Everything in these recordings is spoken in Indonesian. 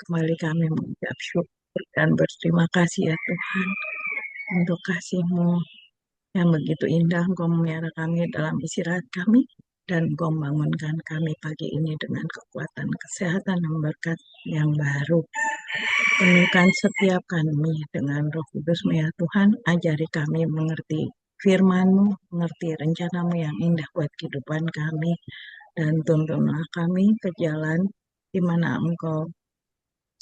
kembali kami mengucap syukur dan berterima kasih ya Tuhan untuk kasih-Mu yang begitu indah. Engkau memelihara kami dalam istirahat kami dan Engkau membangunkan kami pagi ini dengan kekuatan kesehatan dan berkat yang baru. Penuhkan setiap kami dengan Roh Kudus-Mu ya Tuhan. Ajari kami mengerti firman-Mu, mengerti rencana-Mu yang indah buat kehidupan kami, dan tuntunlah kami ke jalan di mana Engkau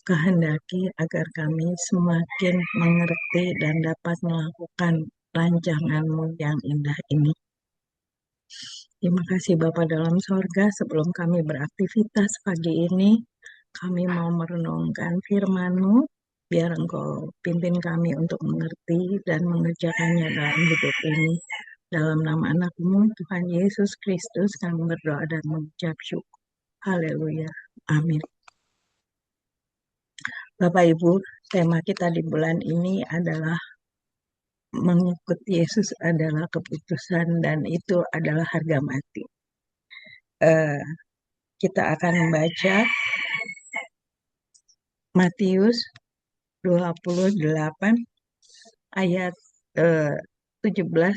kehendaki agar kami semakin mengerti dan dapat melakukan rancangan-Mu yang indah ini. Terima kasih Bapa dalam sorga, sebelum kami beraktivitas pagi ini, kami mau merenungkan firman-Mu, biar Engkau pimpin kami untuk mengerti dan mengerjakannya dalam hidup ini. Dalam nama anak-Mu, Tuhan Yesus Kristus, kami berdoa dan mengucap syukur. Haleluya. Amin. Bapak Ibu, tema kita di bulan ini adalah mengikut Yesus adalah keputusan dan itu adalah harga mati. Kita akan membaca Matius 28 ayat 17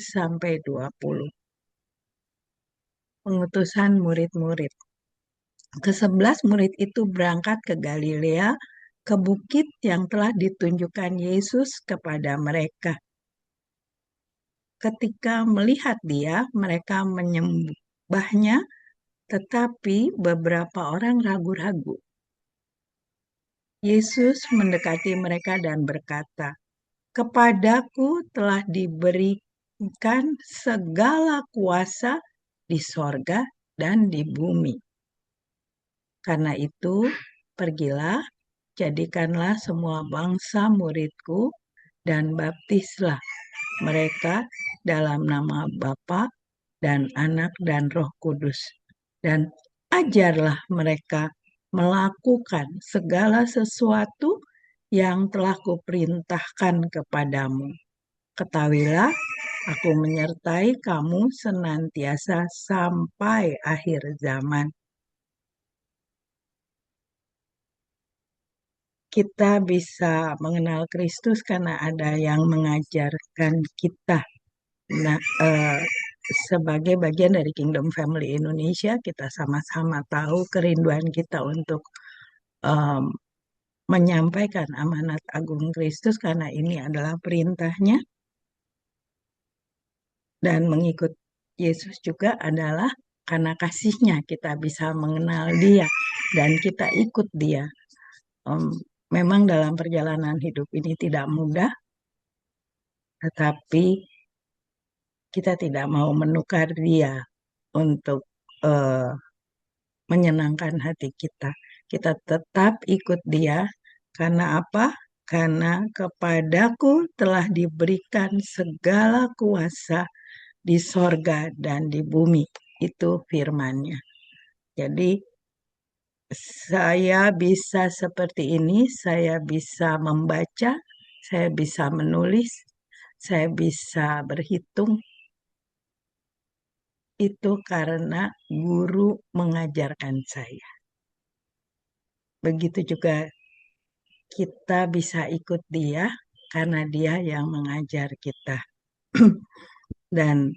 sampai 20. Pengutusan murid-murid. Ke-11 murid itu berangkat ke Galilea, ke bukit yang telah ditunjukkan Yesus kepada mereka. Ketika melihat Dia, mereka menyembahnya, tetapi beberapa orang ragu-ragu. Yesus mendekati mereka dan berkata, "Kepadaku telah diberikan segala kuasa di sorga dan di bumi. Karena itu, pergilah, jadikanlah semua bangsa muridku, dan baptislah mereka dalam nama Bapa dan Anak dan Roh Kudus. Dan ajarlah mereka melakukan segala sesuatu yang telah kuperintahkan kepadamu. Ketahuilah, aku menyertai kamu senantiasa sampai akhir zaman." Kita bisa mengenal Kristus karena ada yang mengajarkan kita. Nah, sebagai bagian dari Kingdom Family Indonesia, kita sama-sama tahu kerinduan kita untuk menyampaikan amanat agung Kristus karena ini adalah perintahnya. Dan mengikut Yesus juga adalah karena kasihnya kita bisa mengenal Dia dan kita ikut Dia. Memang dalam perjalanan hidup ini tidak mudah, tetapi kita tidak mau menukar Dia untuk menyenangkan hati kita. Kita tetap ikut Dia. Karena apa? Karena kepadaku telah diberikan segala kuasa di sorga dan di bumi. Itu firman-Nya. Jadi saya bisa seperti ini, saya bisa membaca, saya bisa menulis, saya bisa berhitung. Itu karena guru mengajarkan saya. Begitu juga kita bisa ikut Dia karena Dia yang mengajar kita. Dan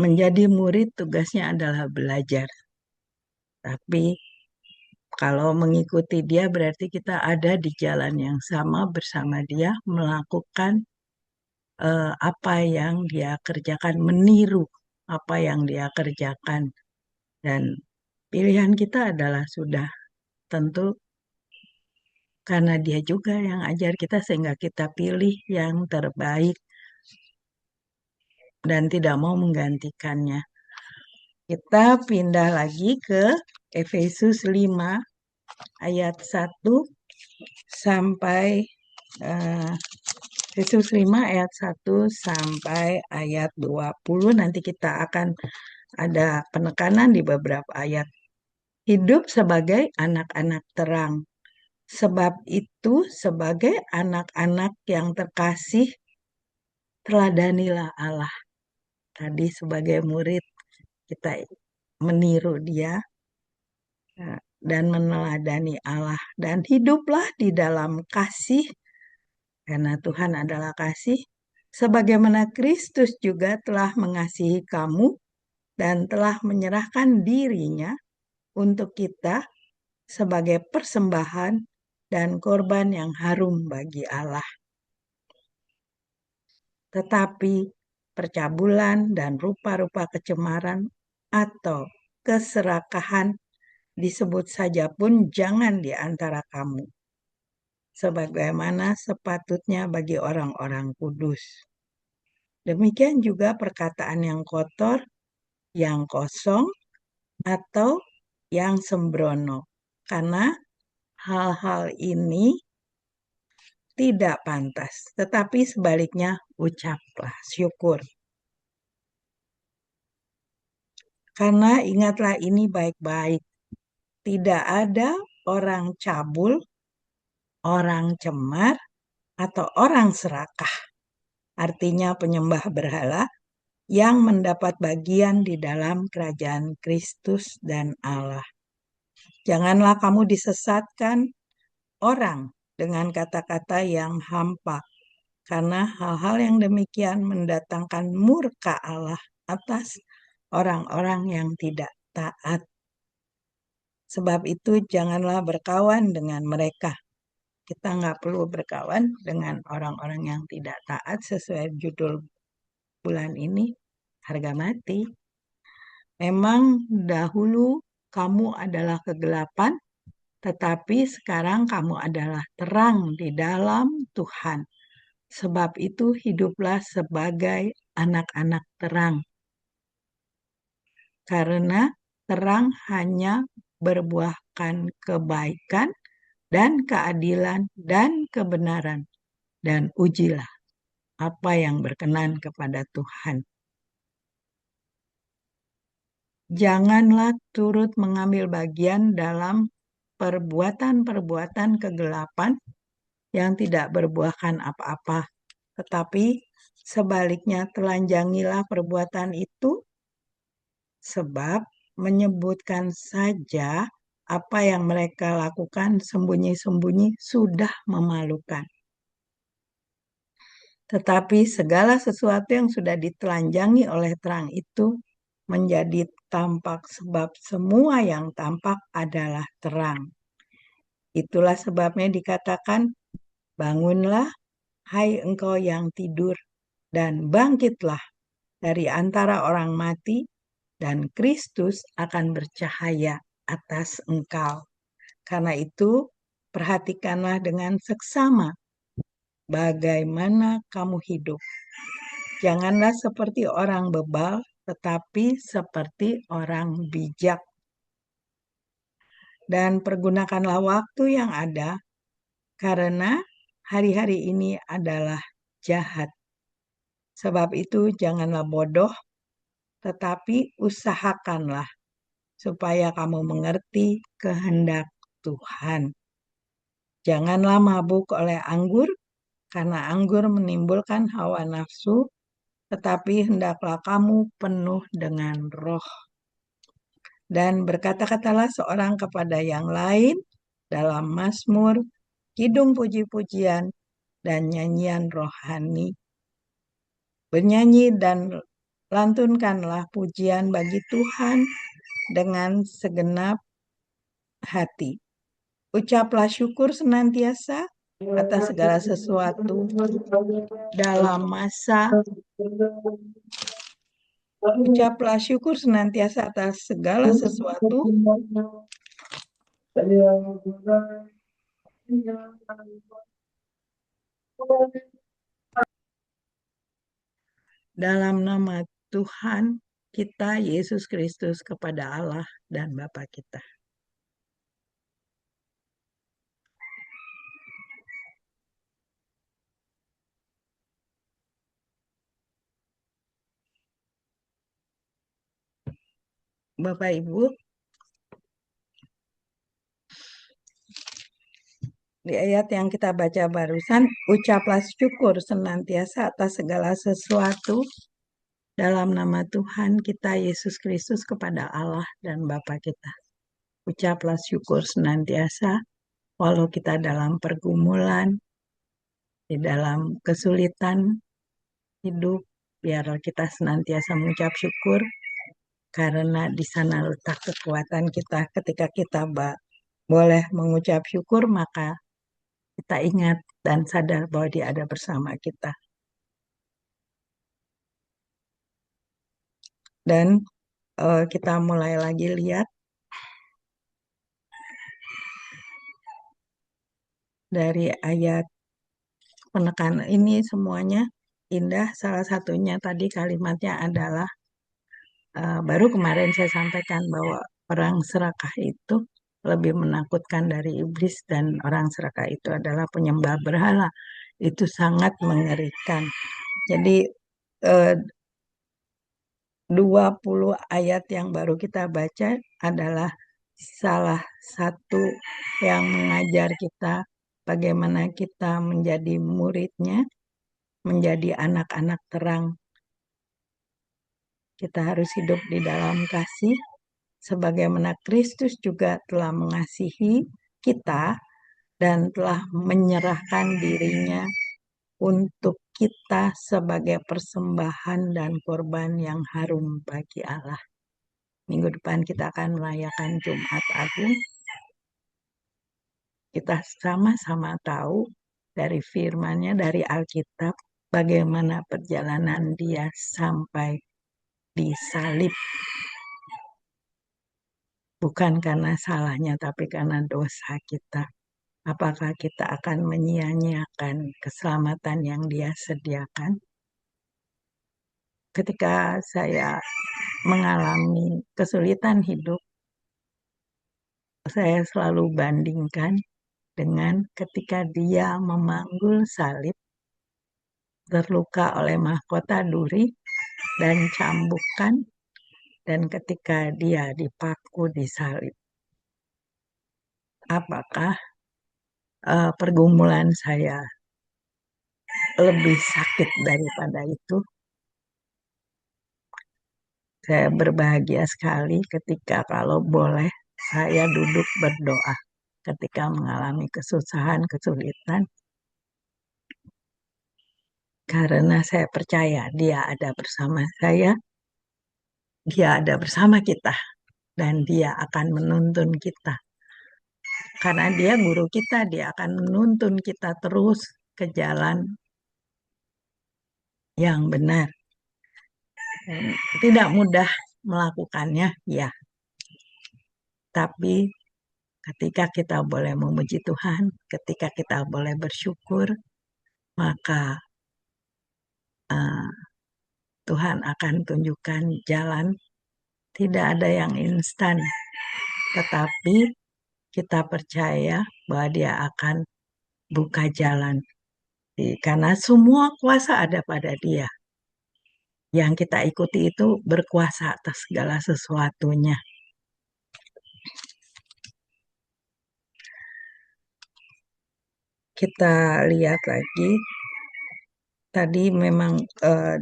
menjadi murid tugasnya adalah belajar. Tapi kalau mengikuti Dia berarti kita ada di jalan yang sama bersama Dia, melakukan apa yang Dia kerjakan, meniru apa yang Dia kerjakan. Dan pilihan kita adalah sudah tentu karena Dia juga yang ajar kita sehingga kita pilih yang terbaik dan tidak mau menggantikannya. Kita pindah lagi ke Efesus 5 ayat 1 sampai Efesus 5 ayat 1 sampai ayat 20. Nanti kita akan ada penekanan di beberapa ayat. Hidup sebagai anak-anak terang. Sebab itu sebagai anak-anak yang terkasih, teladanilah Allah. Tadi sebagai murid kita meniru Dia. dan meneladani Allah dan hiduplah di dalam kasih karena Tuhan adalah kasih sebagaimana Kristus juga telah mengasihi kamu dan telah menyerahkan dirinya untuk kita sebagai persembahan dan korban yang harum bagi Allah. Tetapi percabulan dan rupa-rupa kecemaran atau keserakahan disebut saja pun jangan di antara kamu, sebagaimana sepatutnya bagi orang-orang kudus. Demikian juga perkataan yang kotor, yang kosong, atau yang sembrono. Karena hal-hal ini tidak pantas, tetapi sebaliknya ucaplah syukur. Karena ingatlah ini baik-baik, tidak ada orang cabul, orang cemar, atau orang serakah, artinya penyembah berhala, yang mendapat bagian di dalam kerajaan Kristus dan Allah. Janganlah kamu disesatkan orang dengan kata-kata yang hampa, karena hal-hal yang demikian mendatangkan murka Allah atas orang-orang yang tidak taat. Sebab itu janganlah berkawan dengan mereka. Kita nggak perlu berkawan dengan orang-orang yang tidak taat sesuai judul bulan ini, harga mati. Memang dahulu kamu adalah kegelapan, tetapi sekarang kamu adalah terang di dalam Tuhan. Sebab itu hiduplah sebagai anak-anak terang. Karena terang hanya berbuahkan kebaikan dan keadilan dan kebenaran. Dan ujilah apa yang berkenan kepada Tuhan. Janganlah turut mengambil bagian dalam perbuatan-perbuatan kegelapan yang tidak berbuahkan apa-apa, tetapi sebaliknya telanjangilah perbuatan itu, sebab menyebutkan saja apa yang mereka lakukan sembunyi-sembunyi sudah memalukan. Tetapi segala sesuatu yang sudah ditelanjangi oleh terang itu menjadi tampak, sebab semua yang tampak adalah terang. Itulah sebabnya dikatakan, bangunlah, hai engkau yang tidur, dan bangkitlah dari antara orang mati, dan Kristus akan bercahaya atas engkau. Karena itu, perhatikanlah dengan seksama bagaimana kamu hidup. Janganlah seperti orang bebal, tetapi seperti orang bijak. Dan pergunakanlah waktu yang ada, karena hari-hari ini adalah jahat. Sebab itu janganlah bodoh, tetapi usahakanlah supaya kamu mengerti kehendak Tuhan. Janganlah mabuk oleh anggur, karena anggur menimbulkan hawa nafsu, tetapi hendaklah kamu penuh dengan Roh. Dan berkata-katalah seorang kepada yang lain dalam mazmur, kidung puji-pujian, dan nyanyian rohani. Bernyanyi dan lantunkanlah pujian bagi Tuhan dengan segenap hati. Ucaplah syukur senantiasa atas segala sesuatu dalam masa. Ucaplah syukur senantiasa atas segala sesuatu dalam nama Tuhan kita Yesus Kristus kepada Allah dan Bapa kita. Bapak Ibu, di ayat yang kita baca barusan, ucaplah syukur senantiasa atas segala sesuatu dalam nama Tuhan kita Yesus Kristus kepada Allah dan Bapa kita. Ucaplah syukur senantiasa, walau kita dalam pergumulan, di dalam kesulitan hidup, biarlah kita senantiasa mengucap syukur, karena di sana letak kekuatan kita. Ketika kita boleh mengucap syukur, maka kita ingat dan sadar bahwa Dia ada bersama kita. Dan kita mulai lagi lihat dari ayat penekanan ini semuanya indah. Salah satunya tadi kalimatnya adalah baru kemarin saya sampaikan bahwa orang serakah itu lebih menakutkan dari iblis, dan orang serakah itu adalah penyembah berhala. Itu sangat mengerikan. Jadi 20 ayat yang baru kita baca adalah salah satu yang mengajar kita bagaimana kita menjadi muridnya, menjadi anak-anak terang. Kita harus hidup di dalam kasih, sebagaimana Kristus juga telah mengasihi kita dan telah menyerahkan dirinya untuk kita sebagai persembahan dan korban yang harum bagi Allah. Minggu depan kita akan merayakan Jumat Agung. Kita sama-sama tahu dari firman-Nya, dari Alkitab, bagaimana perjalanan Dia sampai disalib. Bukan karena salahnya, tapi karena dosa kita. Apakah kita akan menyia-nyiakan keselamatan yang Dia sediakan? Ketika saya mengalami kesulitan hidup, saya selalu bandingkan dengan ketika Dia memanggul salib, terluka oleh mahkota duri dan cambukan, dan ketika Dia dipaku di salib. Apakah pergumulan saya lebih sakit daripada itu? Saya berbahagia sekali ketika kalau boleh saya duduk berdoa ketika mengalami kesusahan, kesulitan, karena saya percaya Dia ada bersama saya, Dia ada bersama kita, dan Dia akan menuntun kita. Karena Dia guru kita, Dia akan menuntun kita terus ke jalan yang benar. Dan tidak mudah melakukannya, ya. Tapi ketika kita boleh memuji Tuhan, ketika kita boleh bersyukur, maka uh, Tuhan akan tunjukkan jalan. Tidak ada yang instan, tetapi kita percaya bahwa Dia akan buka jalan. Karena semua kuasa ada pada Dia. Yang kita ikuti itu berkuasa atas segala sesuatunya. Kita lihat lagi, tadi memang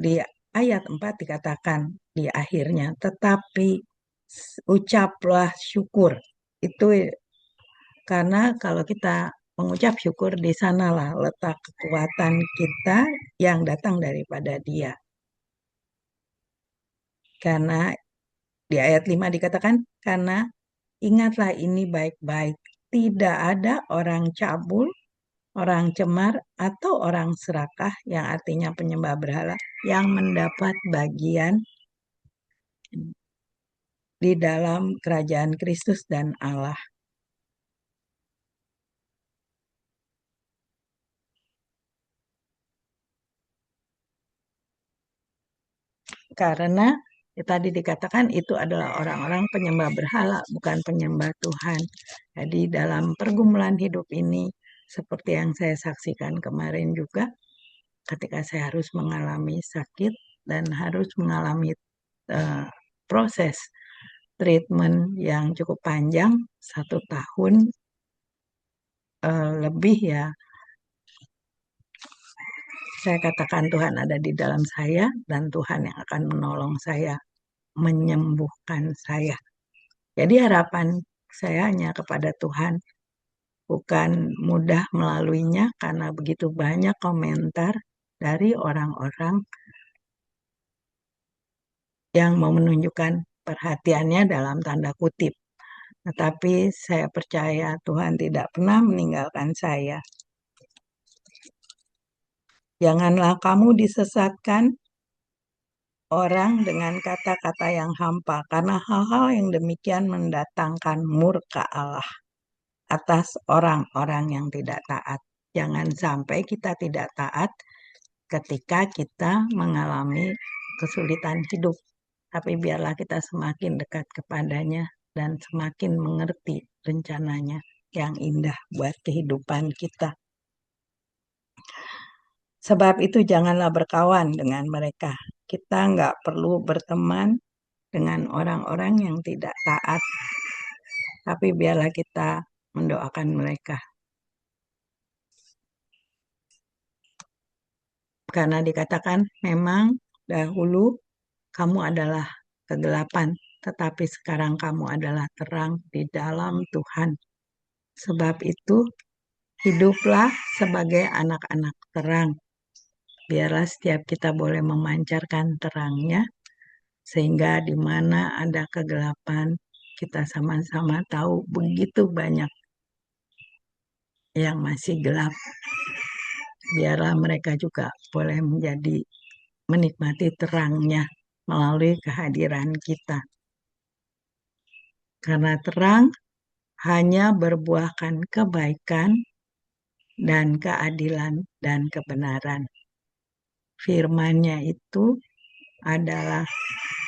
di ayat 4 dikatakan di akhirnya, tetapi ucaplah syukur. Itu karena kalau kita mengucap syukur, di sanalah letak kekuatan kita yang datang daripada Dia. Karena di ayat 5 dikatakan, karena ingatlah ini baik-baik, tidak ada orang cabul, orang cemar, atau orang serakah, yang artinya penyembah berhala, yang mendapat bagian di dalam kerajaan Kristus dan Allah. Karena tadi dikatakan itu adalah orang-orang penyembah berhala, bukan penyembah Tuhan. Jadi dalam pergumulan hidup ini, seperti yang saya saksikan kemarin juga, ketika saya harus mengalami sakit dan harus mengalami uh, proses treatment yang cukup panjang, 1 tahun lebih, ya. Saya katakan Tuhan ada di dalam saya, dan Tuhan yang akan menolong saya, menyembuhkan saya. Jadi harapan saya hanya kepada Tuhan. Bukan mudah melaluinya karena begitu banyak komentar dari orang-orang yang mau menunjukkan perhatiannya dalam tanda kutip. Tetapi saya percaya Tuhan tidak pernah meninggalkan saya. Janganlah kamu disesatkan orang dengan kata-kata yang hampa, karena hal-hal yang demikian mendatangkan murka Allah atas orang-orang yang tidak taat. Jangan sampai kita tidak taat ketika kita mengalami kesulitan hidup. Tapi biarlah kita semakin dekat kepadanya dan semakin mengerti rencananya yang indah buat kehidupan kita. Sebab itu janganlah berkawan dengan mereka. Kita nggak perlu berteman dengan orang-orang yang tidak taat. Tapi biarlah kita mendoakan mereka. Karena dikatakan memang dahulu kamu adalah kegelapan, tetapi sekarang kamu adalah terang di dalam Tuhan. Sebab itu, hiduplah sebagai anak-anak terang. Biarlah setiap kita boleh memancarkan terangnya, sehingga di mana ada kegelapan, kita sama-sama tahu begitu banyak yang masih gelap. Biarlah mereka juga boleh menjadi menikmati terangnya melalui kehadiran kita. Karena terang hanya berbuahkan kebaikan dan keadilan dan kebenaran. Firman-Nya itu adalah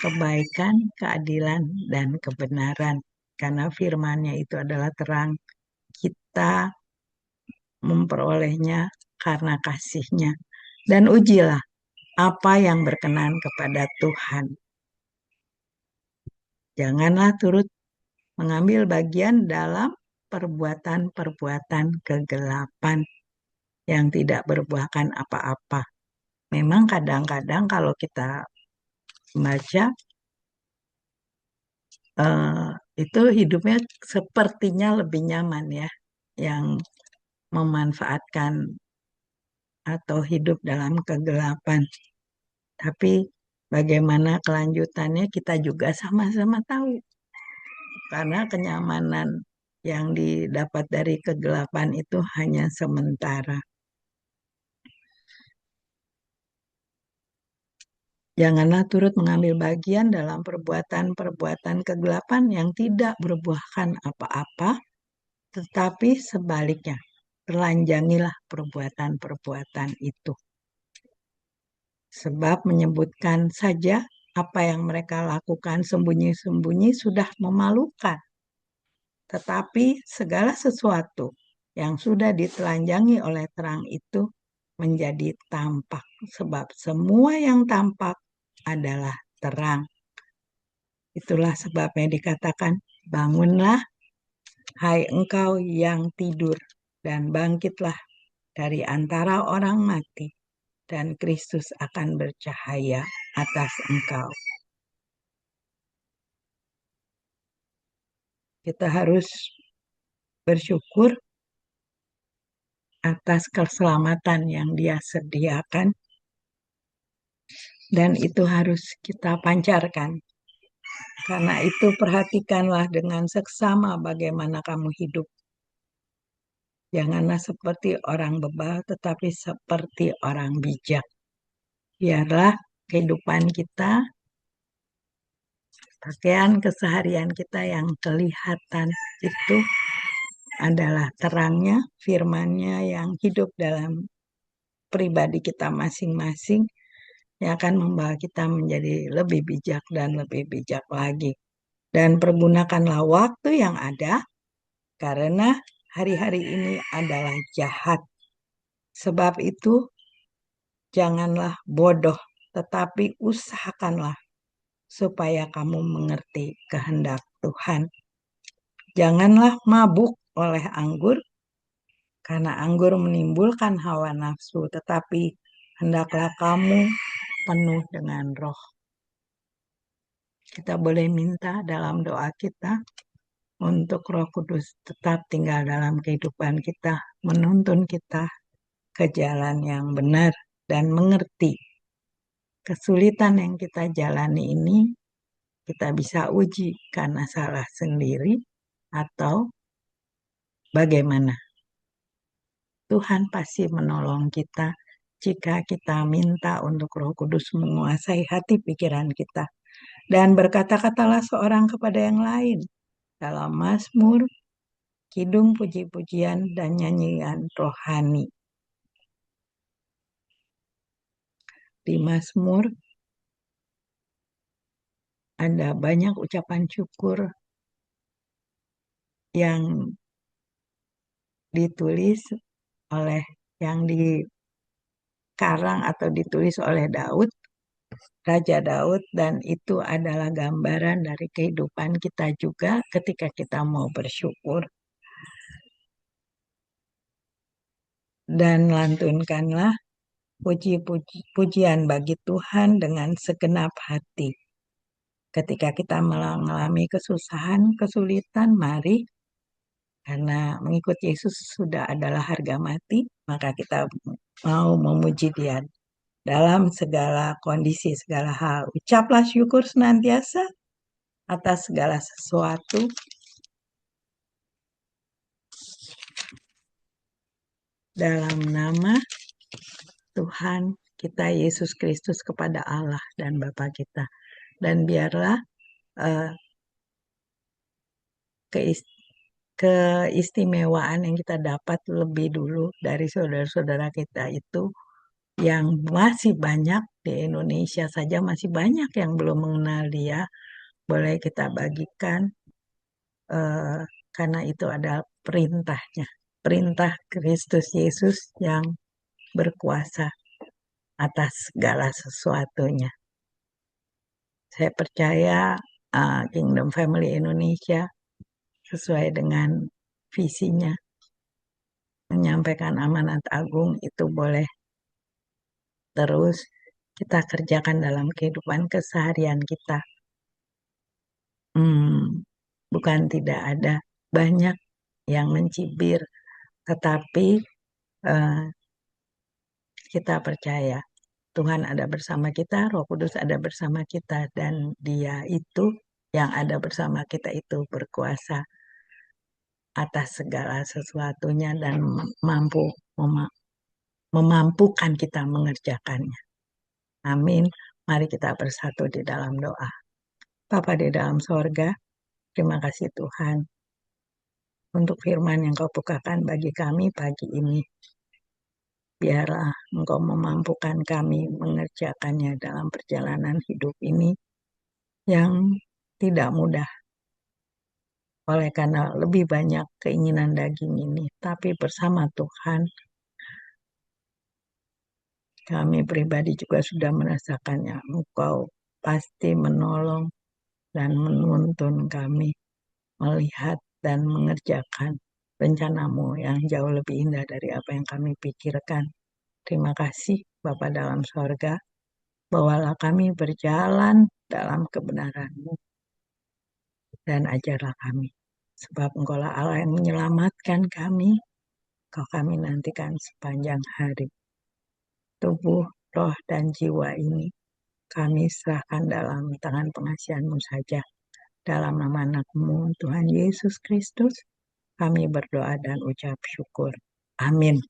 kebaikan, keadilan, dan kebenaran. Karena firman-Nya itu adalah terang, kita memperolehnya karena kasih-Nya. Dan ujilah apa yang berkenan kepada Tuhan. Janganlah turut mengambil bagian dalam perbuatan-perbuatan kegelapan yang tidak berbuahkan apa-apa. Memang kadang-kadang kalau kita baca, itu hidupnya sepertinya lebih nyaman ya, yang memanfaatkan atau hidup dalam kegelapan. Tapi bagaimana kelanjutannya kita juga sama-sama tahu. Karena kenyamanan yang didapat dari kegelapan itu hanya sementara. Janganlah turut mengambil bagian dalam perbuatan-perbuatan kegelapan yang tidak berbuahkan apa-apa, tetapi sebaliknya, telanjangilah perbuatan-perbuatan itu. Sebab menyebutkan saja apa yang mereka lakukan sembunyi-sembunyi sudah memalukan. Tetapi segala sesuatu yang sudah ditelanjangi oleh terang itu menjadi tampak. Sebab semua yang tampak adalah terang. Itulah sebabnya dikatakan, bangunlah, hai engkau yang tidur, dan bangkitlah dari antara orang mati, dan Kristus akan bercahaya atas engkau. Kita harus bersyukur atas keselamatan yang Dia sediakan, dan itu harus kita pancarkan. Karena itu perhatikanlah dengan seksama bagaimana kamu hidup. Janganlah seperti orang bebal, tetapi seperti orang bijak. Biarlah kehidupan kita, pakaian keseharian kita yang kelihatan itu adalah terangnya, firman-Nya yang hidup dalam pribadi kita masing-masing, yang akan membawa kita menjadi lebih bijak dan lebih bijak lagi. Dan pergunakanlah waktu yang ada, karena hari-hari ini adalah jahat. Sebab itu, janganlah bodoh, tetapi usahakanlah supaya kamu mengerti kehendak Tuhan. Janganlah mabuk oleh anggur, karena anggur menimbulkan hawa nafsu, tetapi hendaklah kamu penuh dengan roh. Kita boleh minta dalam doa kita, untuk Roh Kudus tetap tinggal dalam kehidupan kita, menuntun kita ke jalan yang benar dan mengerti kesulitan yang kita jalani ini kita bisa uji karena salah sendiri atau bagaimana. Tuhan pasti menolong kita jika kita minta untuk Roh Kudus menguasai hati pikiran kita. Dan berkata-katalah seorang kepada yang lain dalam Mazmur, kidung, puji-pujian, dan nyanyian rohani. Di Mazmur ada banyak ucapan syukur yang ditulis oleh yang dikarang atau ditulis oleh Daud, Raja Daud, dan itu adalah gambaran dari kehidupan kita juga ketika kita mau bersyukur. Dan lantunkanlah puji-pujian bagi Tuhan dengan segenap hati. Ketika kita mengalami kesusahan, kesulitan, mari karena mengikut Yesus sudah adalah harga mati, maka kita mau memuji Dia dalam segala kondisi, segala hal. Ucaplah syukur senantiasa atas segala sesuatu. Dalam nama Tuhan kita Yesus Kristus kepada Allah dan Bapa kita. Dan biarlah keistimewaan yang kita dapat lebih dulu dari saudara-saudara kita itu yang masih banyak di Indonesia saja masih banyak yang belum mengenal Dia, boleh kita bagikan karena itu adalah perintahnya, perintah Kristus Yesus yang berkuasa atas segala sesuatunya. Saya percaya Kingdom Family Indonesia sesuai dengan visinya menyampaikan amanat agung itu boleh terus kita kerjakan dalam kehidupan keseharian kita. Bukan tidak ada banyak yang mencibir, tetapi kita percaya Tuhan ada bersama kita, Roh Kudus ada bersama kita, dan Dia itu yang ada bersama kita itu berkuasa atas segala sesuatunya dan memampukan kita mengerjakannya. Amin. Mari kita bersatu di dalam doa. Bapa di dalam sorga, terima kasih Tuhan untuk firman yang Kau bukakan bagi kami pagi ini. Biarlah Engkau memampukan kami mengerjakannya dalam perjalanan hidup ini yang tidak mudah. Oleh karena lebih banyak keinginan daging ini, tapi bersama Tuhan, kami pribadi juga sudah merasakannya. Engkau pasti menolong dan menuntun kami melihat dan mengerjakan rencanamu yang jauh lebih indah dari apa yang kami pikirkan. Terima kasih Bapa dalam sorga, bawalah kami berjalan dalam kebenaran-Mu dan ajarlah kami. Sebab Engkaulah Allah yang menyelamatkan kami, Kau kami nantikan sepanjang hari. Tubuh, roh, dan jiwa ini kami serahkan dalam tangan pengasihan-Mu saja. Dalam nama anak-Mu, Tuhan Yesus Kristus, kami berdoa dan ucap syukur. Amin.